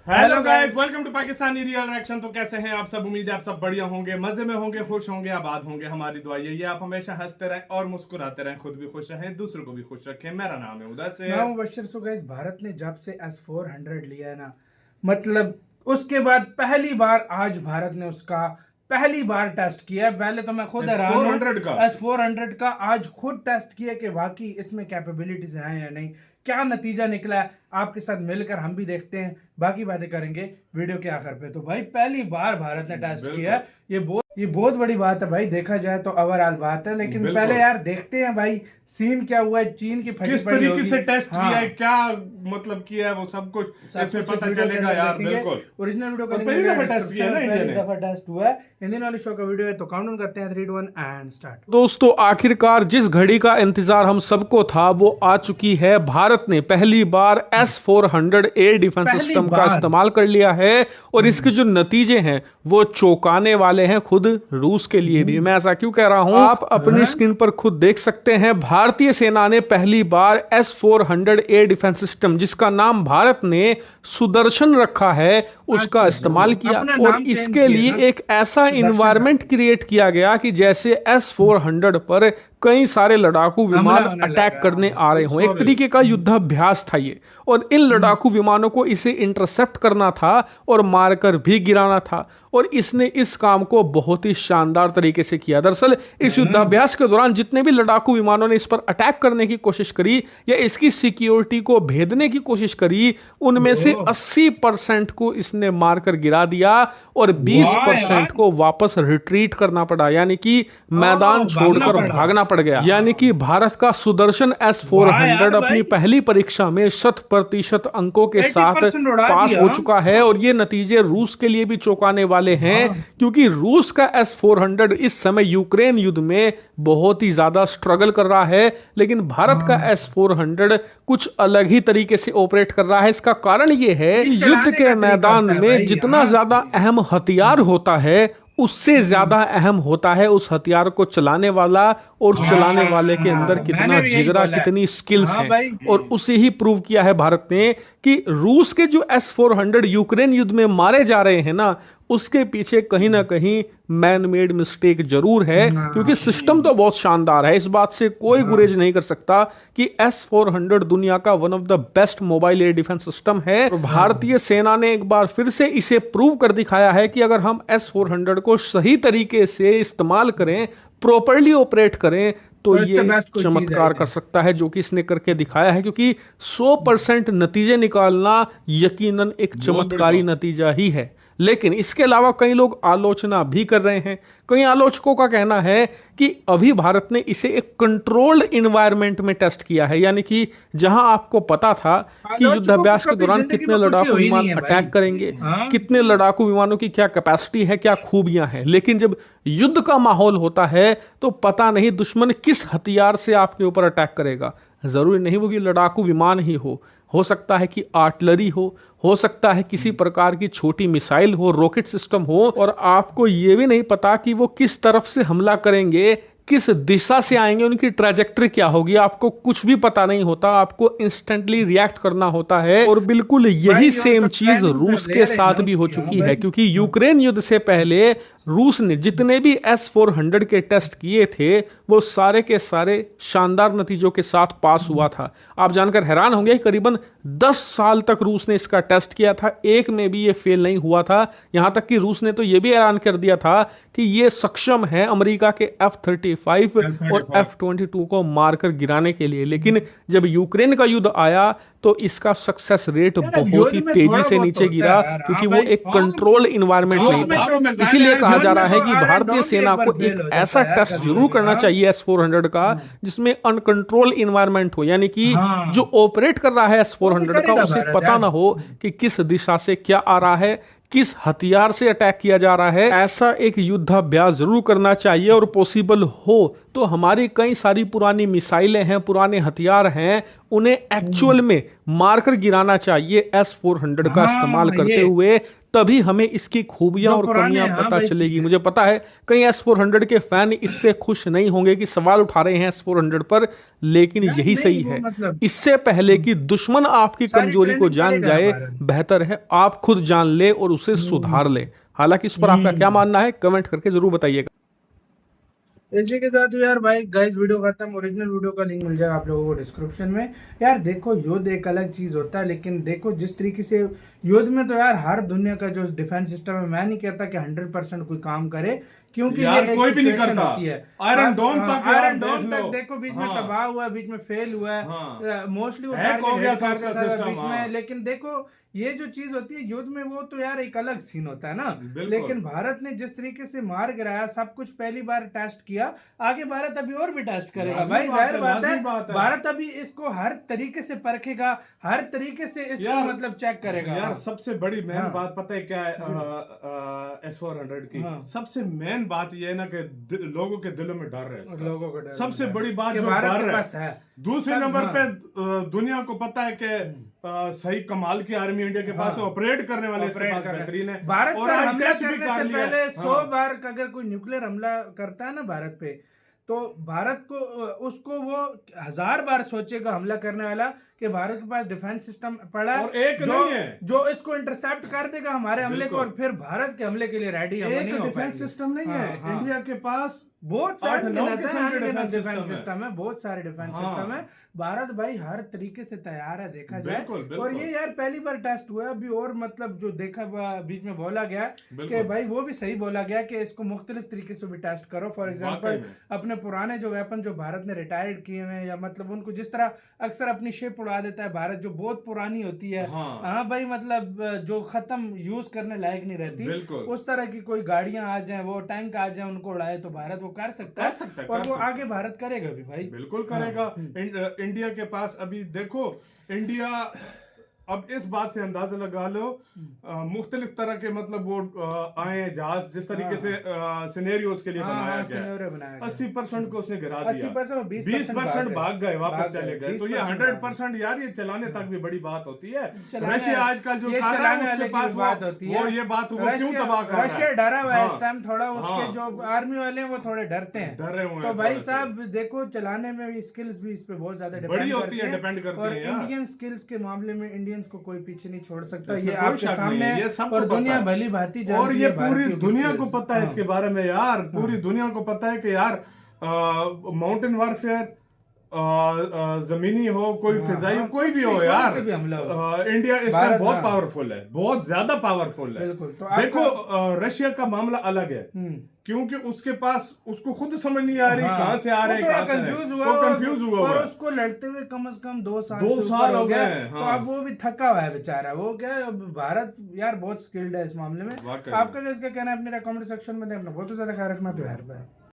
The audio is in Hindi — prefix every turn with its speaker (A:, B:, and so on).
A: Hello guys, welcome to Pakistani real reaction. तो कैसे हैं आप सब? उम्मीद है आप सब बढ़िया होंगे, मजे में होंगे, खुश होंगे, आबाद होंगे। हमारी दुआ यही है आप हमेशा हंसते रहें और मुस्कुराते रहें, खुद भी खुश रहें, दूसरों को भी खुश रखें। मेरा नाम है उदय।
B: मैं हूं बशीर। सो गाइस, भारत ने जब से S-400 लिया है ना, मतलब उसके बाद पहली बार आज भारत ने उसका पहली बार टेस्ट किया है। पहले तो मैं खुद हैरान हूं S-400 का आज खुद टेस्ट किया कि वाकई इसमें कैपेबिलिटीज हैं या नहीं, क्या नतीजा निकला है। आपके साथ मिलकर हम भी देखते हैं, बाकी बातें करेंगे वीडियो के आखिर पे। तो भाई पहली बार भारत ने टेस्ट किया है, ये बहुत बड़ी बात है भाई। देखा जाए तो ओवरऑल बात है, लेकिन पहले यार देखते हैं भाई सीन क्या हुआ है। चीन की फटी
A: किस तरीके से टेस्ट किया है, क्या मतलब किया है, वो सब कुछ इसमें पता चलेगा यार। बिल्कुल
B: ओरिजिनल वीडियो का
A: पहली दफा टेस्ट किया है ना,
B: पहली दफा टेस्ट हुआ है। इंडियन वाली शो का वीडियो है, तो काउंटडाउन करते हैं 3 2 1 एंड स्टार्ट।
C: दोस्तों, आखिरकार जिस घड़ी का इंतजार हम सबको था वो आ चुकी है। भारत ने पहली बार S-400 एयर डिफेंस सिस्टम का इस्तेमाल कर लिया है और इसके जो नतीजे हैं वो चौंकाने वाले हैं, खुद रूस के लिए भी। मैं ऐसा क्यों कह रहा हूं, आप अपनी स्क्रीन पर खुद देख सकते हैं। भारतीय सेना ने पहली बार S-400 एयर डिफेंस सिस्टम, जिसका नाम भारत ने सुदर्शन रखा है, उसका इस्तेमाल किया और इसके लिए एक ऐसा इन्वायरमेंट क्रिएट किया गया कि जैसे S-400 पर कई सारे लड़ाकू विमान अटैक करने आ रहे हों। एक तरीके का युद्धाभ्यास था ये, और इन लड़ाकू विमानों को इसे इंटरसेप्ट करना था और मारकर भी गिराना था, और इसने इस काम को बहुत ही शानदार तरीके से किया। दरअसल इस युद्धाभ्यास के दौरान जितने भी लड़ाकू विमानों ने इस पर अटैक करने की कोशिश करी या इसकी सिक्योरिटी को भेदने की कोशिश करी, उनमें से 80% को इसने मारकर गिरा दिया और 20% को वापस रिट्रीट करना पड़ा, यानी कि मैदान छोड़कर भागना पड़ गया। यानी कि भारत का सुदर्शन S-400 अपनी पहली परीक्षा में 100% अंकों के साथ पास हो चुका है, और ये नतीजे रूस के लिए भी चौंकाने वाले हैं, क्योंकि रूस का S-400 इस समय यूक्रेन युद्ध में बहुत ही ज्यादा स्ट्रगल कर रहा है, लेकिन भारत का S-400 कुछ अलग ही तरीके से ऑपरेट कर रहा है। इसका कारण यह है कि युद्ध के मैदान में जितना ज्यादा अहम हथियार होता है, उससे ज्यादा अहम होता है उस हथियार को चलाने वाला, और चलाने वाले के अंदर कितना जिगरा, कितनी स्किल्स हैं। और उसे ही प्रूव किया है भारत ने कि रूस के जो S-400 यूक्रेन युद्ध में मारे जा रहे हैं ना, उसके पीछे कहीं ना कहीं मैन मेड मिस्टेक जरूर है, क्योंकि सिस्टम तो बहुत शानदार है। इस बात से कोई गुरेज नहीं कर सकता कि S-400 दुनिया का one of the best mobile air defence system है। और भारतीय सेना ने एक बार फिर से इसे प्रूव कर दिखाया है कि अगर हम S-400 को सही तरीके से इस्तेमाल करें, प्रॉपर्ली ऑपरेट करें, तो ये चमत्कार कर सकता है, जो कि इसने करके दिखाया है। क्योंकि 100% नतीजे निकालना यकीनन एक चमत्कारी नतीजा ही है। लेकिन इसके अलावा कई लोग आलोचना भी कर रहे हैं। कई आलोचकों का कहना है कि अभी भारत ने इसे एक कंट्रोल्ड इन्वायरमेंट में टेस्ट किया है, यानी कि जहां आपको पता था कि युद्धाभ्यास के दौरान कितने लड़ाकू विमान अटैक करेंगे, कितने लड़ाकू विमानों की क्या कैपेसिटी है, क्या खूबियां हैं। लेकिन जब युद्ध का माहौल होता है तो पता नहीं दुश्मन किस हथियार से आपके ऊपर अटैक करेगा। जरूरी नहीं वो कि लड़ाकू विमान ही हो सकता है कि आर्टिलरी हो सकता है किसी प्रकार की छोटी मिसाइल हो, रॉकेट सिस्टम हो, और आपको यह भी नहीं पता कि वो किस तरफ से हमला करेंगे, किस दिशा से आएंगे, उनकी ट्रैजेक्टरी क्या होगी, आपको कुछ भी पता नहीं होता। आपको इंस्टेंटली रिएक्ट करना होता है, और बिल्कुल यही सेम चीज रूस के साथ भी हो चुकी है। क्योंकि यूक्रेन युद्ध से पहले रूस ने जितने भी S-400 के टेस्ट किए थे, वो सारे के सारे शानदार नतीजों के साथ पास हुआ था। आप जानकर हैरान होंगे कि करीबन 10 साल तक रूस ने इसका टेस्ट किया था, एक में भी ये फेल नहीं हुआ था। यहां तक कि रूस ने तो ये भी ऐलान कर दिया था कि ये सक्षम है अमेरिका के F-35 और F-22 को मारकर गिराने के लिए। लेकिन जब यूक्रेन का युद्ध आया तो इसका सक्सेस रेट बहुत ही तेजी से नीचे गिरा, क्योंकि वो एक कंट्रोल इन्वायरमेंट नहीं था। इसीलिए कहा जा रहा है कि भारतीय सेना को एक ऐसा टेस्ट जरूर करना चाहिए S-400 का, जिसमें अनकंट्रोल इन्वायरमेंट हो, यानी कि जो ऑपरेट कर रहा है S-400 का उसे पता ना हो कि किस दिशा से क्या आ रहा है, किस हथियार से अटैक किया जा रहा है। ऐसा एक युद्धाभ्यास जरूर करना चाहिए, और पॉसिबल हो तो हमारी कई सारी पुरानी मिसाइलें हैं, पुराने हथियार हैं, उन्हें एक्चुअल में मारकर गिराना चाहिए S-400 का इस्तेमाल करते हुए, तभी हमें इसकी खूबियां और कमियां पता चलेगी। मुझे पता है कई S-400 के फैन इससे खुश नहीं होंगे कि सवाल उठा रहे हैं S-400 पर, लेकिन यही सही है। इससे पहले कि दुश्मन आपकी कमजोरी को जान जाए, बेहतर है आप खुद जान ले और उसे सुधार ले। हालांकि इस पर आपका क्या मानना है कमेंट करके जरूर बताइएगा।
B: इसी के साथ यार भाई गाइस वीडियो खत्म। ओरिजिनल वीडियो का लिंक मिल जाएगा आप लोगों को डिस्क्रिप्शन में। यार देखो युद्ध एक अलग चीज होता है, लेकिन देखो जिस तरीके से युद्ध में तो यार हर दुनिया का जो डिफेंस सिस्टम है, मैं नहीं कहता कि 100% कोई काम करे, क्योंकि ये
A: कोई भी नहीं करता
B: होती है।
A: आयरन डोम तक
B: देखो बीच में तबाह हुआ है, बीच में फेल हुआ है, मोस्टली
A: हो गया था उसका सिस्टम
B: में। लेकिन देखो ये जो चीज होती है युद्ध में, वो तो यार एक अलग सीन होता है ना। लेकिन भारत ने जिस तरीके से मार गिराया, सब कुछ पहली बार टेस्ट किया, आगे भारत अभी और भी टेस्ट करेगा भाई, जाहिर बात है। भारत अभी इसको हर तरीके से परखेगा, हर तरीके से इसको मतलब चेक करेगा।
A: यार सबसे बड़ी मेन बात पता है क्या है S-400 की? सबसे मेन बात ये है ना कि लोगों के दिलों में डर है, लोगों को सबसे बड़ी बात जो डर है। दूसरे नंबर पे दुनिया को पता है कि सही कमाल की आर्मी इंडिया के पास ऑपरेट करने वाले इसके पास बेहतरीन है।
B: भारत पर हमला करने से पहले 100 बार अगर कोई न्यूक्लियर हमला करता है ना भारत पे, तो भारत को उसको वो 1000 बार सोचेगा हमला करने वाला कि भारत के पास डिफेंस सिस्टम पड़ा है
A: और एक नहीं है
B: जो इसको इंटरसेप्ट कर देगा हमारे हमले को, और फिर भारत के हमले के लिए रेडी है।
A: एक डिफेंस सिस्टम नहीं है इंडिया के पास,
B: बहुत सारे डिफेंस सिस्टम है, बहुत सारे डिफेंस सिस्टम है। भारत भाई हर तरीके से तैयार है देखा जाए। और ये यार पहली बार टेस्ट हुआ है अभी, और मतलब जो देखा बीच में बोला गया कि भाई वो भी सही बोला गया कि इसको मुख्तलिफ तरीके से भी टेस्ट करो। फॉर एग्जांपल अपने पुराने जो वेपन जो भारत ने रिटायर्ड किए हुए हैं, या मतलब उनको जिस तरह अक्सर अपनी शिप उड़ा देता है भारत जो बहुत पुरानी होती है, हाँ भाई मतलब जो खत्म यूज करने लायक नहीं रहती, उस तरह की कोई गाड़ियां आ जाए, वो टैंक आ जाए, उनको उड़ाए, तो भारत वो कर सकता है और वो आगे भारत करेगा भी भाई,
A: बिल्कुल करेगा। इंडिया के पास अभी देखो, इंडिया अब इस बात से अंदाजा लगा लो मुख्तलिफ तरह के मतलब वो आए जहाज जिस तरीके से सिनेरियोस के लिए बनाया गया, 80% को उसने गिरा दिया, 20% भाग गए, वापस चले गए। तो ये 100% यार ये चलाने तक भी बड़ी बात होती है। रशिया आजकल जो उसके पास बात होती है, वो ये बात वो क्यों तबाह कर रहा है,
B: रशिया डरा हुआ है इस टाइम थोड़ा, उसके जो आर्मी वाले हैं वो थोड़े डरते हैं, डरे हुए हैं। तो भाई साहब देखो चलाने में भी स्किल्स भी इस पे बहुत ज्यादा डिपेंड करती है, और इंडियन स्किल्स के मामले में इंडियन को कोई पीछे नहीं छोड़ सकता। ये आपके सामने है और दुनिया भली भांति जानती है,
A: और ये पूरी दुनिया को पता है इसके बारे में यार, पूरी दुनिया को पता है कि यार माउंटेन वॉरफेयर, जमीनी हो, कोई फिजाई हो, कोई भी हो यार, इंडिया इस टाइम बहुत पावरफुल है, बहुत ज्यादा पावरफुल है। तो देखो रशिया का मामला अलग है, क्योंकि उसके पास उसको खुद समझ नहीं आ रही कहां से आ रहे हैं, कंफ्यूज हुआ
B: और उसको लड़ते हुए कम से कम 2 साल हो गए। तो अब वो भी थका हुआ है बेचारा। वो क्या भारत यार बहुत स्किल्ड है इस मामले में। आपका क्या कहना है अपने कमेंट सेक्शन में, अपना बहुत ज्यादा ख्याल रखना तो यार भाई।